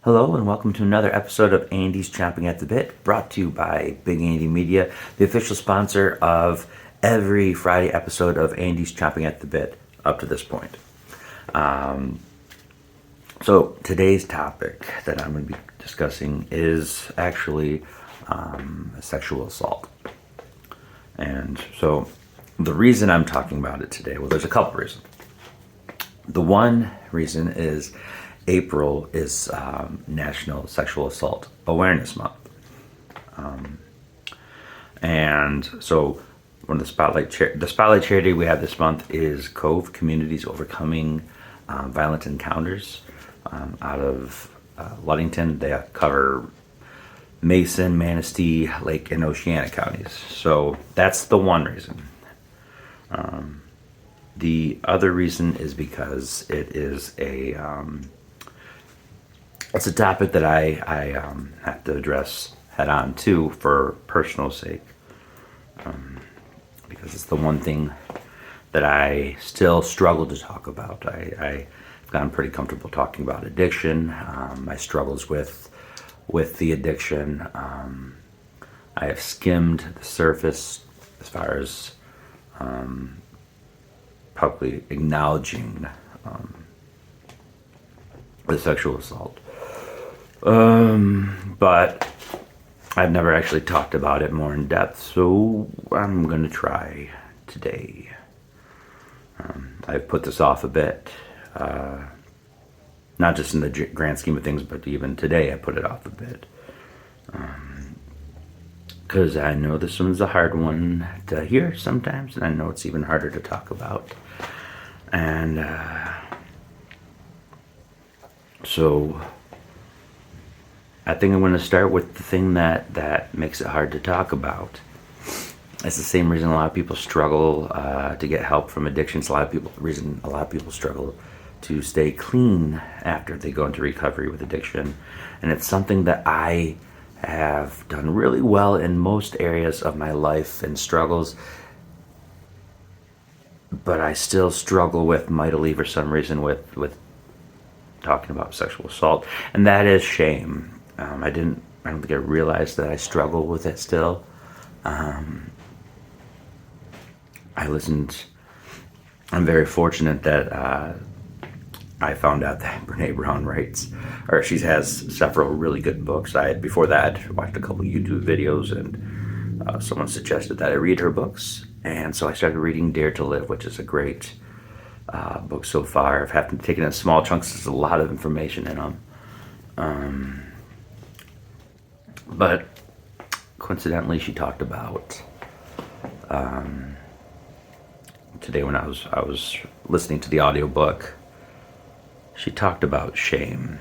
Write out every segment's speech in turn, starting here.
Hello and welcome to another episode of Andy's Chomping at the Bit, brought to you by Big Andy Media, the official sponsor of every Friday episode of Andy's Chomping at the Bit up to this point. So today's topic that I'm going to be discussing is actually sexual assault. And so the reason I'm talking about it today, well, there's a couple reasons. The one reason is April is National Sexual Assault Awareness Month. And so one of the spotlight charity we have this month is Cove Communities Overcoming Violent Encounters out of Ludington. They cover Mason, Manistee, Lake, and Oceana counties. So that's the one reason. The other reason is because it is it's a topic that I have to address head on too for personal sake, because it's the one thing that I still struggle to talk about. I've gotten pretty comfortable talking about addiction, my struggles with the addiction. I have skimmed the surface as far as publicly acknowledging the sexual assault. But I've never actually talked about it more in depth, so I'm going to try today. I've put this off a bit, not just in the grand scheme of things, but even today I put it off a bit. Because I know this one's a hard one to hear sometimes, and I know it's even harder to talk about. And so I think I'm going to start with the thing that makes it hard to talk about. It's the same reason a lot of people struggle to get help from addictions. A lot of people struggle to stay clean after they go into recovery with addiction. And it's something that I have done really well in most areas of my life and struggles, but I still struggle with mightily for some reason with talking about sexual assault, and that is shame. I don't think I realized that I struggle with it still. I'm very fortunate that I found out that Brene Brown she has several really good books. Before that, I watched a couple YouTube videos, and someone suggested that I read her books, and so I started reading Dare to Live, which is a great book so far. I've taken it in small chunks. There's a lot of information in them. But coincidentally, she talked about today when I was listening to the audiobook. She talked about shame.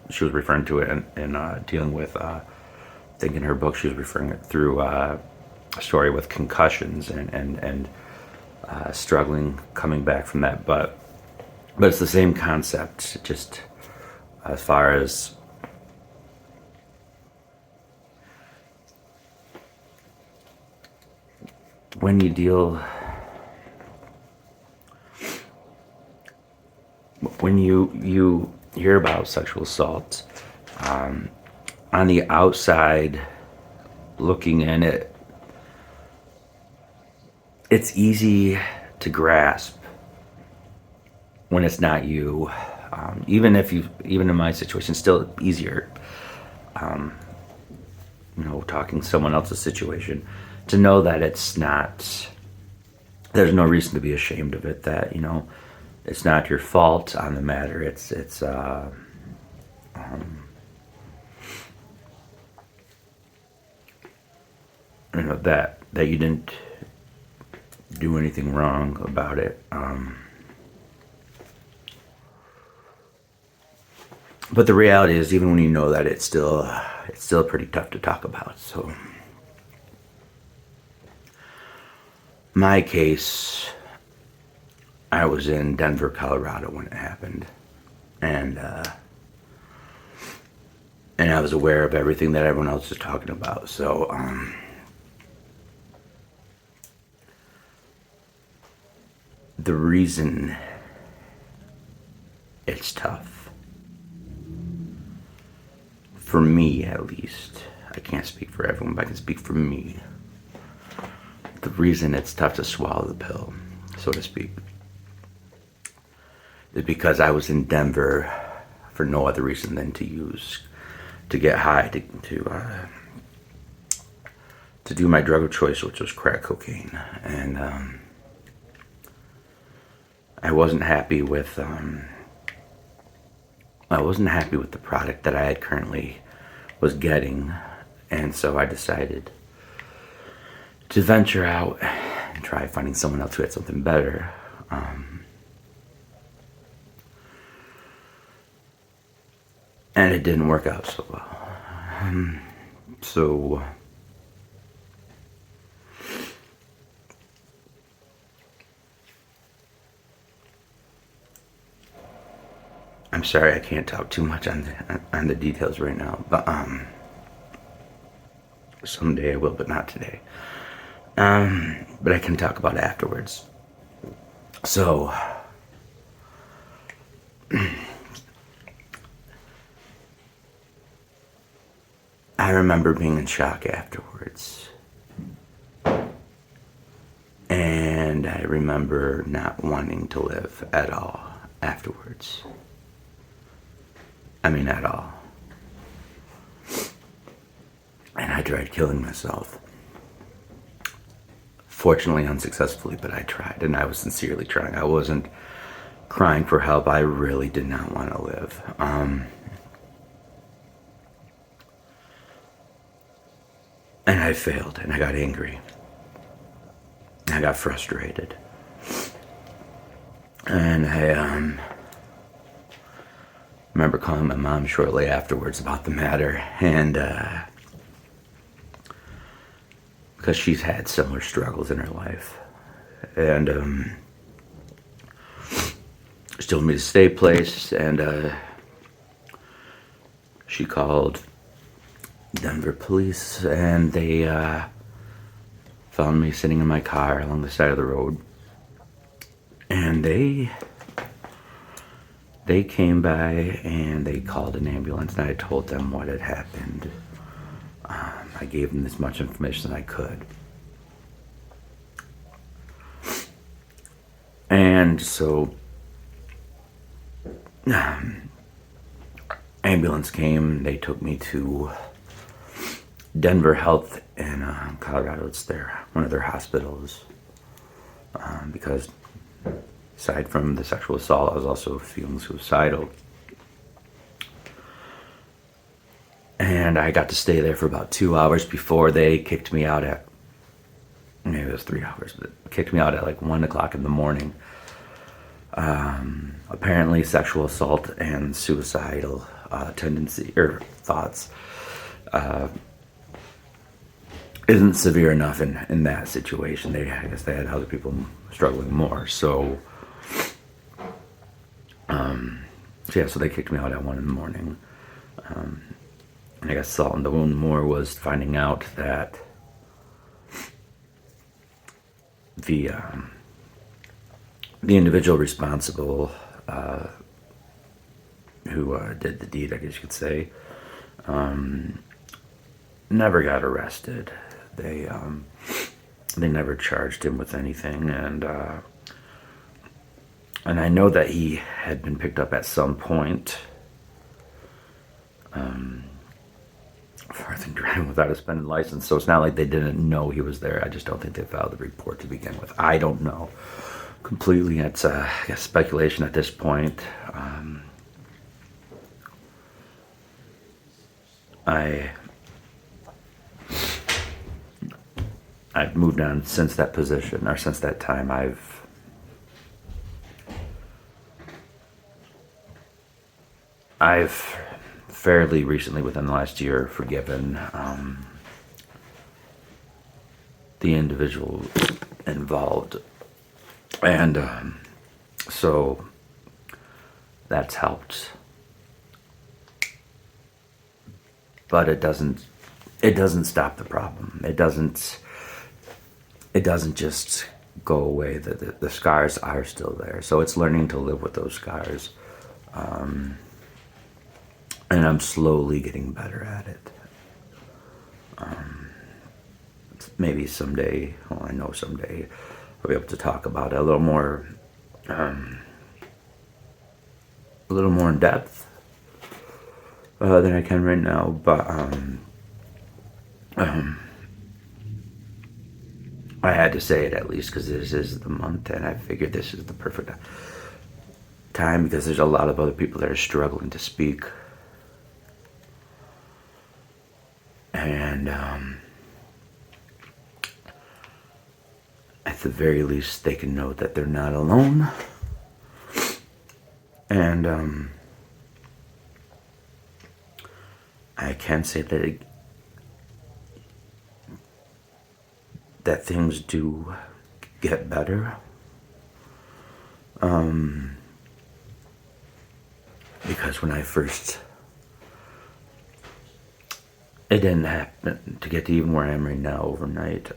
She was referring to it in dealing with. I think in her book she was referring it through a story with concussions and struggling coming back from that. But it's the same concept, just as far as when you hear about sexual assault, on the outside looking in, it's easy to grasp when it's not you. Even in my situation, still easier. Talking someone else's situation, to know that it's not. There's no reason to be ashamed of it. That it's not your fault on the matter. It's that you didn't do anything wrong about it. But the reality is, even when you know that, it's still pretty tough to talk about. So, my case, I was in Denver, Colorado when it happened, and I was aware of everything that everyone else was talking about. So, the reason it's tough for me at least, I can't speak for everyone, but I can speak for me. The reason it's tough to swallow the pill, so to speak, is because I was in Denver for no other reason than to get high, to do my drug of choice, which was crack cocaine. And I wasn't happy with the product that I had currently was getting, and so I decided to venture out and try finding someone else who had something better. And it didn't work out so well. So I'm sorry I can't talk too much on the details right now, but someday I will, but not today. But I can talk about it afterwards. So I remember being in shock afterwards. And I remember not wanting to live at all afterwards. I mean, at all. And I tried killing myself. Fortunately, unsuccessfully, but I tried, and I was sincerely trying. I wasn't crying for help. I really did not want to live. And I failed, and I got angry. I got frustrated. And I remember calling my mom shortly afterwards about the matter, and because she's had similar struggles in her life. And she told me to stay placed, and she called Denver police, and they found me sitting in my car along the side of the road. And they came by and they called an ambulance, and I told them what had happened. I gave them as much information as I could. And so ambulance came, they took me to Denver Health in Colorado. It's one of their hospitals, because aside from the sexual assault, I was also feeling suicidal. And I got to stay there for about 2 hours before they kicked me out at, maybe it was 3 hours, but kicked me out at like 1 o'clock in the morning. Apparently sexual assault and suicidal tendency or thoughts isn't severe enough in that situation. I guess they had other people struggling more. So so they kicked me out at 1 in the morning. And I guess salt in the wound more was finding out that the individual responsible who did the deed, I guess you could say, never got arrested. They never charged him with anything, and I know that he had been picked up at some point for, I think, driving without a suspended license. So it's not like they didn't know he was there. I just don't think they filed the report to begin with. I don't know completely. It's I guess speculation at this point. I've moved on since that position, or since that time. I've fairly recently, within the last year, forgiven the individual involved, and so that's helped. But it doesn't stop the problem. It doesn't just go away. The scars are still there. So it's learning to live with those scars. and I'm slowly getting better at it. Maybe someday, well, I know someday, I'll be able to talk about it a little more in depth than I can right now. But I had to say it at least because this is the month, and I figured this is the perfect time because there's a lot of other people that are struggling to speak. And at the very least, they can know that they're not alone. And I can say that things do get better. Because when I first, it didn't happen to get to even where I am right now overnight.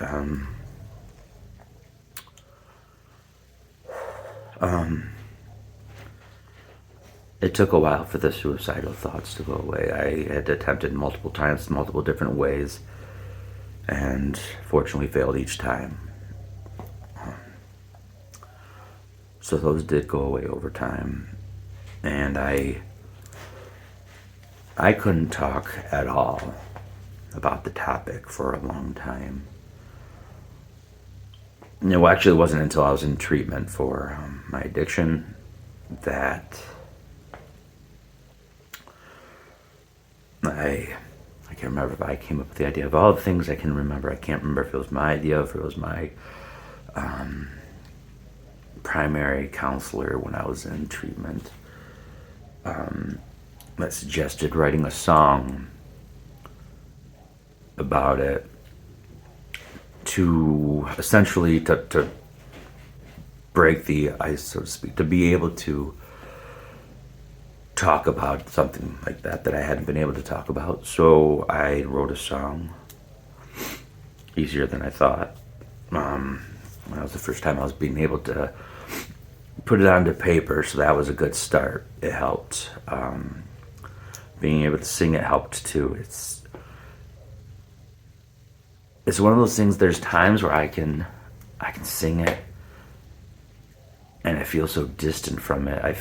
It took a while for the suicidal thoughts to go away. I had attempted multiple times, multiple different ways, and fortunately failed each time. So those did go away over time. And I couldn't talk at all about the topic for a long time. It actually wasn't until I was in treatment for my addiction that I can't remember if I came up with the idea. Of all the things I can remember, I can't remember if it was my idea, if it was my primary counselor when I was in treatment that suggested writing a song about it to essentially to break the ice, so to speak, to be able to talk about something like that I hadn't been able to talk about. So I wrote a song, easier than I thought. That was the first time I was being able to put it onto paper, so that was a good start. It helped. Being able to sing it helped too. It's one of those things. There's times where I can sing it, and I feel so distant from it.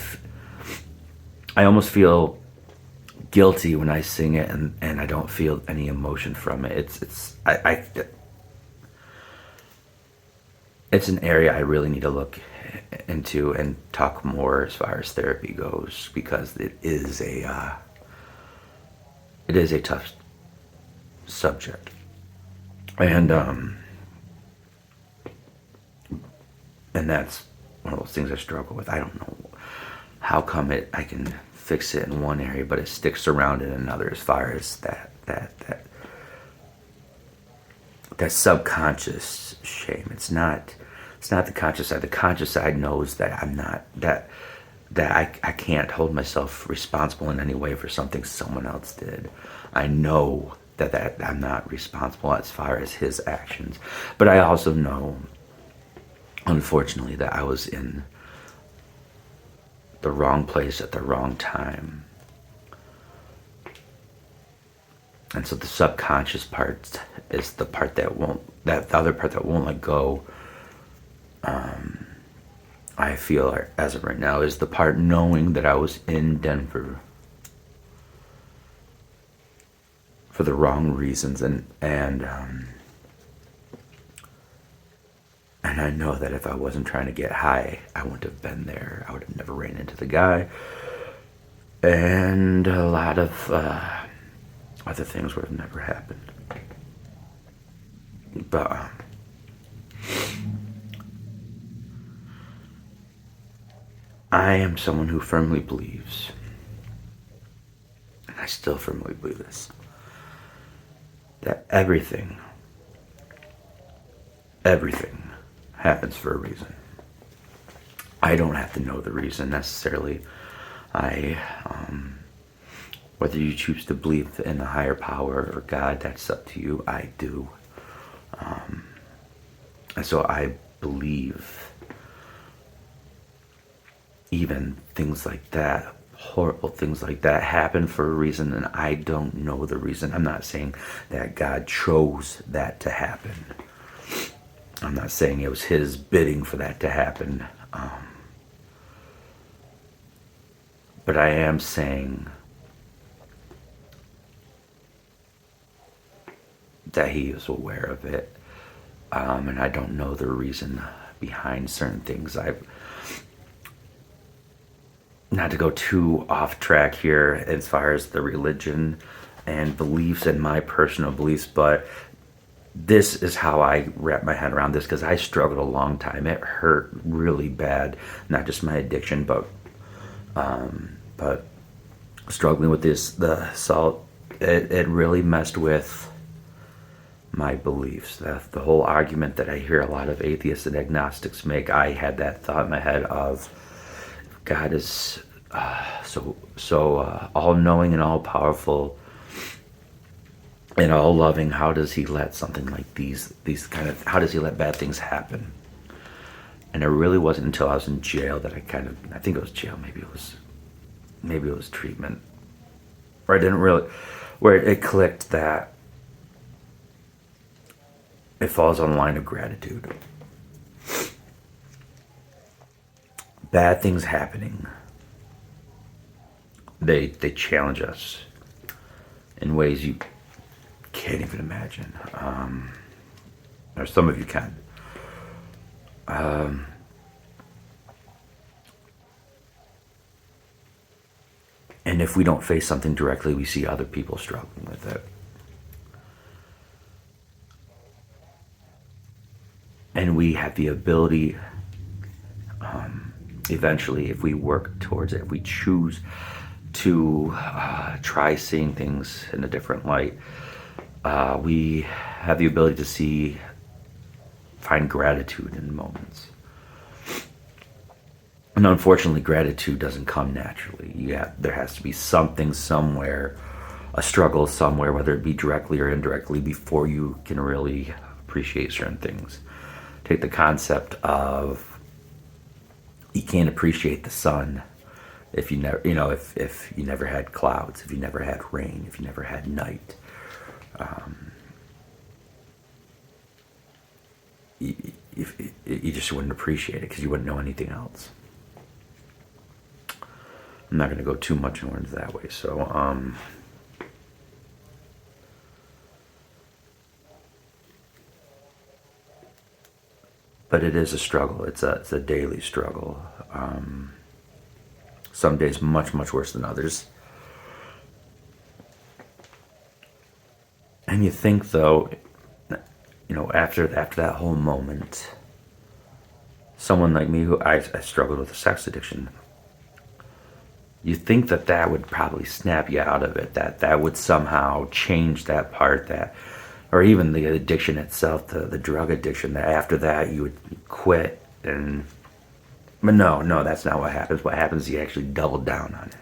I almost feel guilty when I sing it, and I don't feel any emotion from it. It's an area I really need to look into and talk more as far as therapy goes, because it is a tough subject, and that's one of those things I struggle with. I don't know how come I can fix it in one area, but it sticks around in another, as far as that subconscious shame. It's not the conscious side. The conscious side knows that I'm not that I can't hold myself responsible in any way for something someone else did. I know that I'm not responsible as far as his actions, but I also know, unfortunately, that I was in the wrong place at the wrong time. And so the subconscious part is the part the other part that won't let go. I feel, as of right now, is the part knowing that I was in Denver for the wrong reasons, and I know that if I wasn't trying to get high, I wouldn't have been there. I would have never ran into the guy, and a lot of other things would have never happened. But I am someone who firmly believes, and I still firmly believe this, that everything happens for a reason. I don't have to know the reason necessarily. Whether you choose to believe in a higher power or God, that's up to you. I do. And so I believe even things like that horrible things like that happen for a reason, and I don't know the reason. I'm not saying that God chose that to happen. I'm not saying it was his bidding for that to happen. But I am saying that he is aware of it. And I don't know the reason behind certain things. Not to go too off track here as far as the religion and beliefs and my personal beliefs, but this is how I wrap my head around this, because I struggled a long time. It hurt really bad, not just my addiction, but struggling with the salt. It really messed with my beliefs. The whole argument that I hear a lot of atheists and agnostics make, I had that thought in my head of, God is so all-knowing and all-powerful and all-loving. How does he let something like these how does he let bad things happen? And it really wasn't until I was in jail that I think it was jail, maybe it was treatment, where it clicked that it falls on the line of gratitude. Bad things happening, they challenge us in ways you can't even imagine. Or some of you can. And if we don't face something directly, we see other people struggling with it. And we have the ability, eventually, if we work towards it, if we choose to try seeing things in a different light, we have the ability to find gratitude in moments. And unfortunately, gratitude doesn't come naturally. There has to be something somewhere, a struggle somewhere, whether it be directly or indirectly, before you can really appreciate certain things. Take the concept of, you can't appreciate the sun if you never, if you never had clouds, if you never had rain, if you never had night. You just wouldn't appreciate it because you wouldn't know anything else. I'm not going to go too much more into that way. So, but it is a struggle. It's a daily struggle. Some days much, much worse than others. And you think, though, after that whole moment, someone like me who I struggled with a sex addiction, you think that would probably snap you out of it, that would somehow change that part, or even the addiction itself, the drug addiction, that after that you would quit. But no, that's not what happens. What happens is you actually double down on it.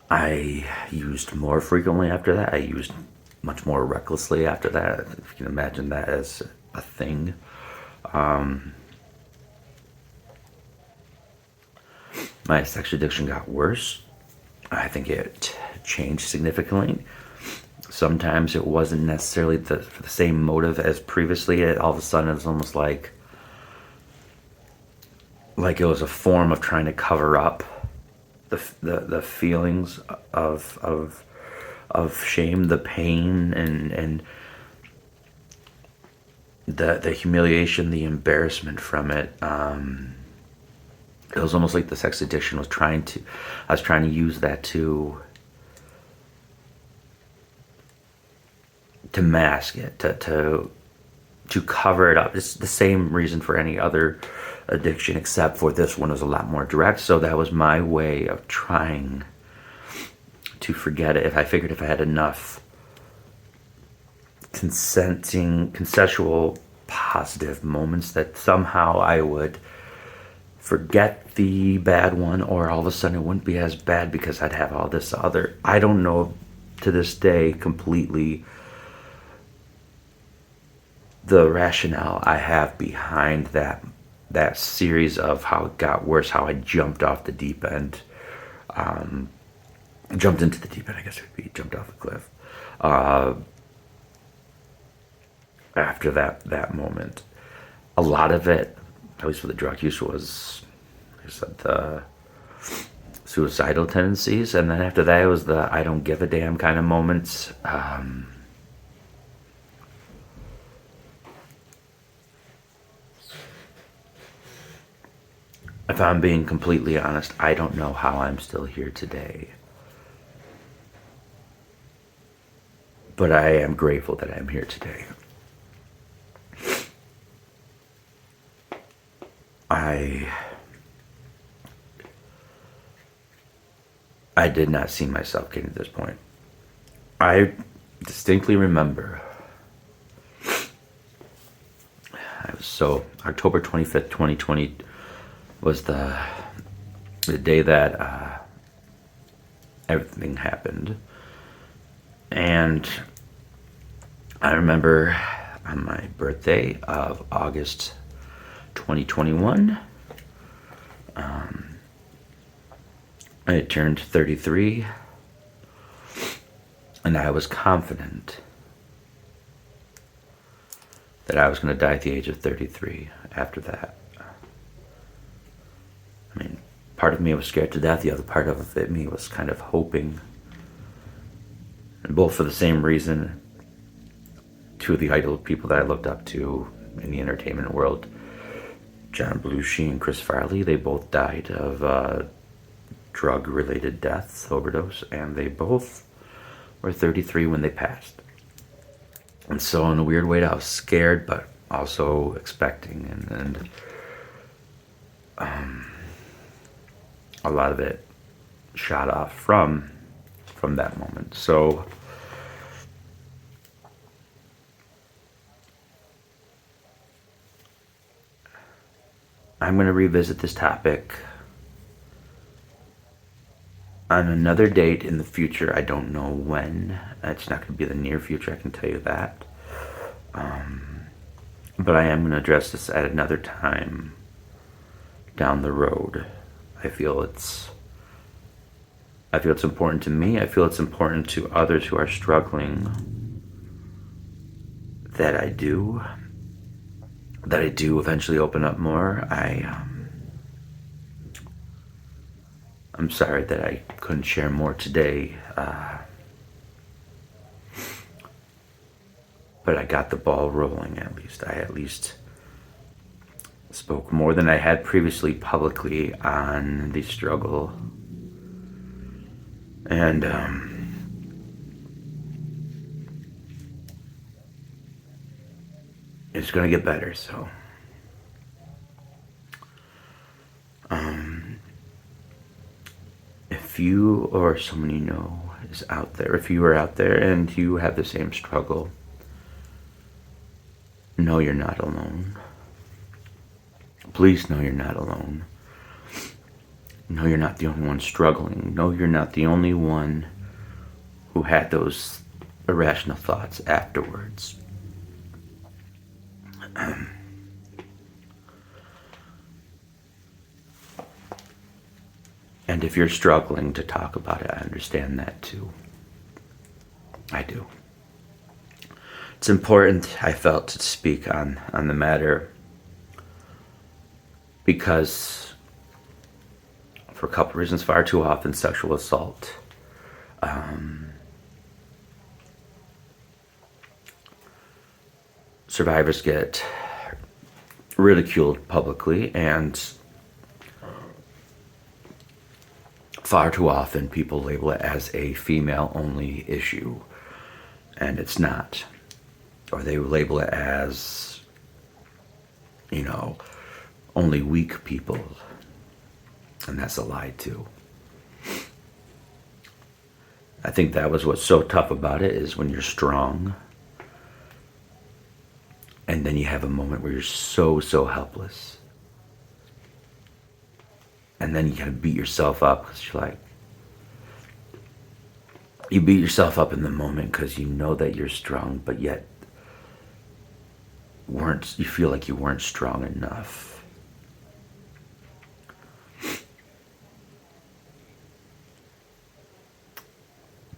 I used more frequently after that. I used much more recklessly after that, if you can imagine that as a thing. My sex addiction got worse. I think it changed significantly. Sometimes it wasn't necessarily for the same motive as previously. All of a sudden, it was almost like it was a form of trying to cover up the feelings of shame, the pain, and the humiliation, the embarrassment from it. It was almost like the sex addiction was I was trying to use that to mask it, to cover it up. It's the same reason for any other addiction, except for this one was a lot more direct. So that was my way of trying to forget it. I figured if I had enough consensual, positive moments, that somehow I would forget the bad one, or all of a sudden it wouldn't be as bad because I'd have all this other. I don't know to this day completely the rationale I have behind that that series of how it got worse, how I jumped off the deep end, jumped into the deep end, I guess it would be, jumped off the cliff. After that moment, a lot of it, at least for the drug use, was, like I said, the suicidal tendencies, and then after that, it was the I don't give a damn kind of moments. If I'm being completely honest, I don't know how I'm still here today. But I am grateful that I'm here today. I did not see myself getting to this point. I distinctly remember October 25th, 2020 was the day that everything happened. And I remember on my birthday of August 2021, I turned 33, and I was confident that I was going to die at the age of 33 after that. I mean, part of me was scared to death, the other part of me was kind of hoping, and both for the same reason. Two of the idol people that I looked up to in the entertainment world, John Belushi and Chris Farley, they both died of drug-related deaths, overdose, and they both were 33 when they passed. And so in a weird way, I was scared, but also expecting, and a lot of it shot off from that moment. So I'm going to revisit this topic on another date in the future. I don't know when. It's not going to be the near future, I can tell you that. But I am going to address this at another time down the road. I feel it's important to me. I feel it's important to others who are struggling that I do eventually open up more. I'm sorry that I couldn't share more today, but I got the ball rolling at least. I at least spoke more than I had previously publicly on the struggle. And it's going to get better, so if you or someone you know is out there, if you are out there and you have the same struggle, know you're not alone. Please know you're not alone. Know you're not the only one struggling. Know you're not the only one who had those irrational thoughts afterwards. And if you're struggling to talk about it, I understand that too. I do. It's important, I felt, to speak on the matter because, for a couple reasons, far too often sexual assault survivors get ridiculed publicly, and far too often people label it as a female-only issue, and it's not. Or they label it as, only weak people, and that's a lie too. I think that was what's so tough about it, is when you're strong, and then you have a moment where you're so helpless. And then you kind of beat yourself up because you're like, you beat yourself up in the moment because you know that you're strong, but yet you feel like you weren't strong enough.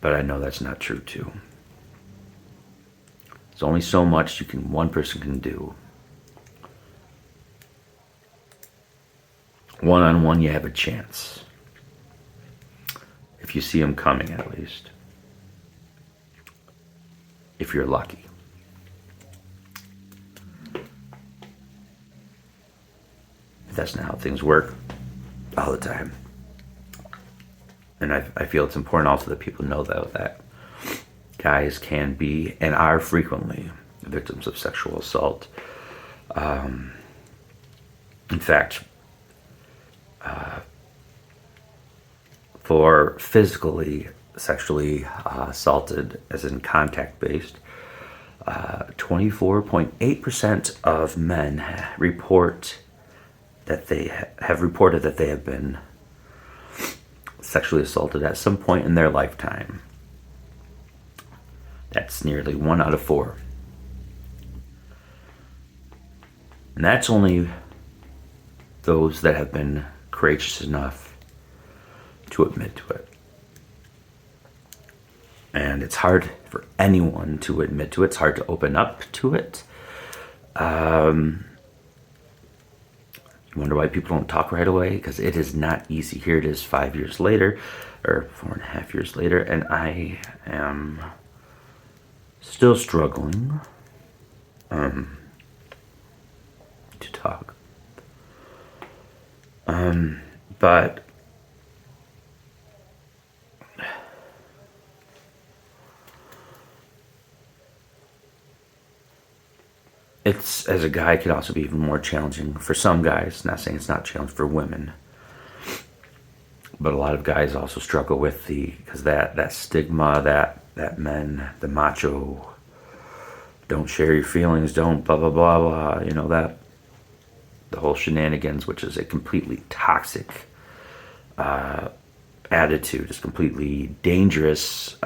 but I know that's not true too. There's only so much one person can do. One-on-one, you have a chance. If you see them coming, at least. If you're lucky. But that's not how things work all the time. And I feel it's important also that people know that guys can be and are frequently victims of sexual assault. In fact, for physically sexually assaulted, as in contact-based, 24.8% of men report that they have reported that they have been sexually assaulted at some point in their lifetime. That's nearly 1 out of 4. And that's only those that have been courageous enough to admit to it. And it's hard for anyone to admit to it. It's hard to open up to it. You wonder why people don't talk right away, because it is not easy. Here it is 5 years later, or 4.5 years later, and I am still struggling to talk. But it's, as a guy, it can also be even more challenging for some guys. Not saying it's not challenging for women, but a lot of guys also struggle with because that stigma that men, the macho, don't share your feelings, don't blah blah blah blah, that the whole shenanigans, which is a completely toxic attitude, is completely dangerous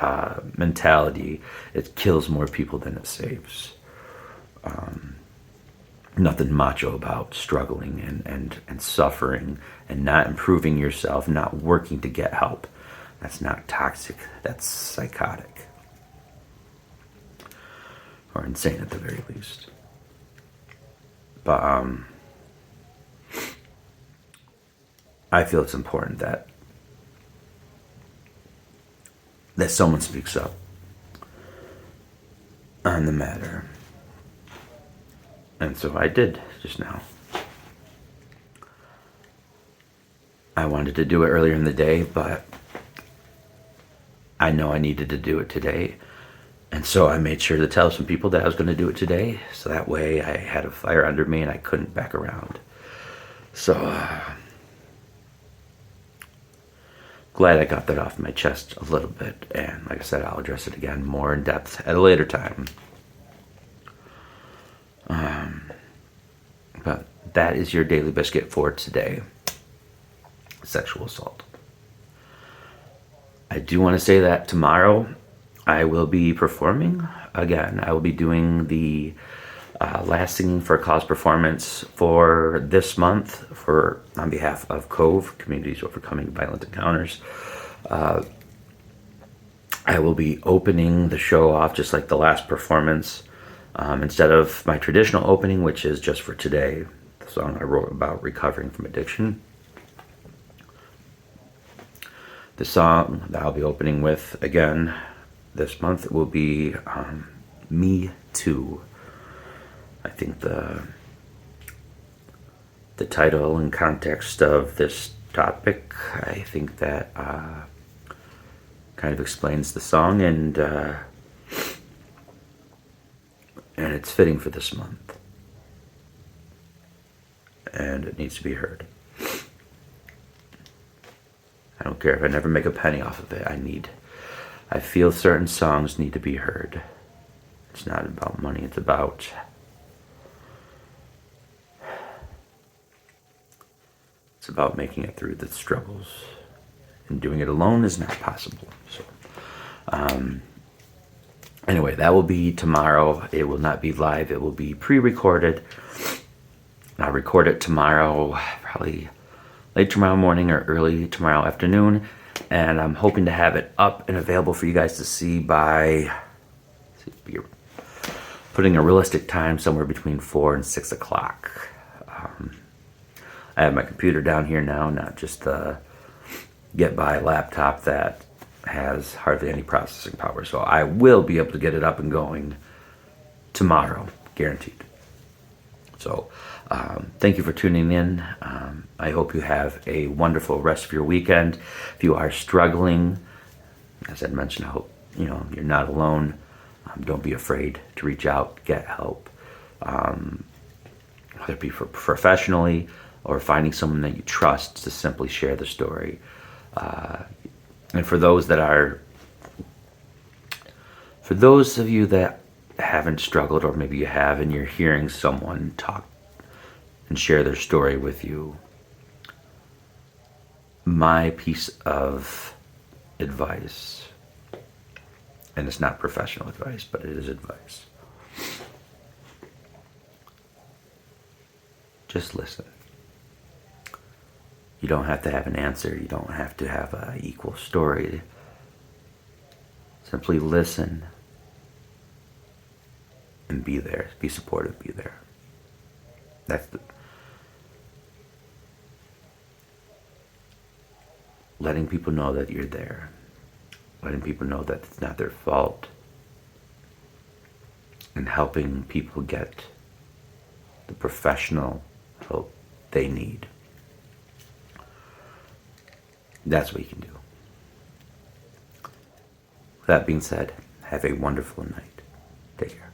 mentality. It kills more people than it saves. Nothing macho about struggling and suffering and not improving yourself, not working to get help. That's not toxic. That's psychotic. Or insane at the very least. But I feel it's important that someone speaks up on the matter. And so I did just now. I wanted to do it earlier in the day, but I know I needed to do it today. And so I made sure to tell some people that I was going to do it today, so that way I had a fire under me and I couldn't back around. So, glad I got that off my chest a little bit. And like I said, I'll address it again more in depth at a later time. But that is your daily biscuit for today. Sexual assault. I do want to say that tomorrow I will be performing again. I will be doing the last Singing for a Cause performance for this month on behalf of COVE, Communities Overcoming Violent Encounters. I will be opening the show off just like the last performance. Instead of my traditional opening, which is just for today, the song I wrote about recovering from addiction. The song that I'll be opening with again this month will be Me Too. I think the title and context of this topic, I think that kind of explains the song, and it's fitting for this month. And it needs to be heard. I don't care if I never make a penny off of it. I feel certain songs need to be heard. It's not about money, it's about making it through the struggles. And doing it alone is not possible. So anyway, that will be tomorrow. It will not be live. It will be pre-recorded. I'll record it tomorrow, probably late tomorrow morning or early tomorrow afternoon. And I'm hoping to have it up and available for you guys to see by putting a realistic time somewhere between 4 and 6 o'clock. I have my computer down here now, not just the get-by laptop that has hardly any processing power. So I will be able to get it up and going tomorrow, guaranteed. So thank you for tuning in. I hope you have a wonderful rest of your weekend. If you are struggling, as I mentioned, I hope you're not alone. Don't be afraid to reach out, get help, whether it be professionally or finding someone that you trust to simply share the story. And for those of you that haven't struggled, or maybe you have and you're hearing someone talk and share their story with you, my piece of advice, and it's not professional advice, but it is advice. Just listen. You don't have to have an answer. You don't have to have an equal story. Simply listen and be there. Be supportive, be there. Letting people know that you're there. Letting people know that it's not their fault. And helping people get the professional help they need. That's what you can do. With that being said, have a wonderful night. Take care.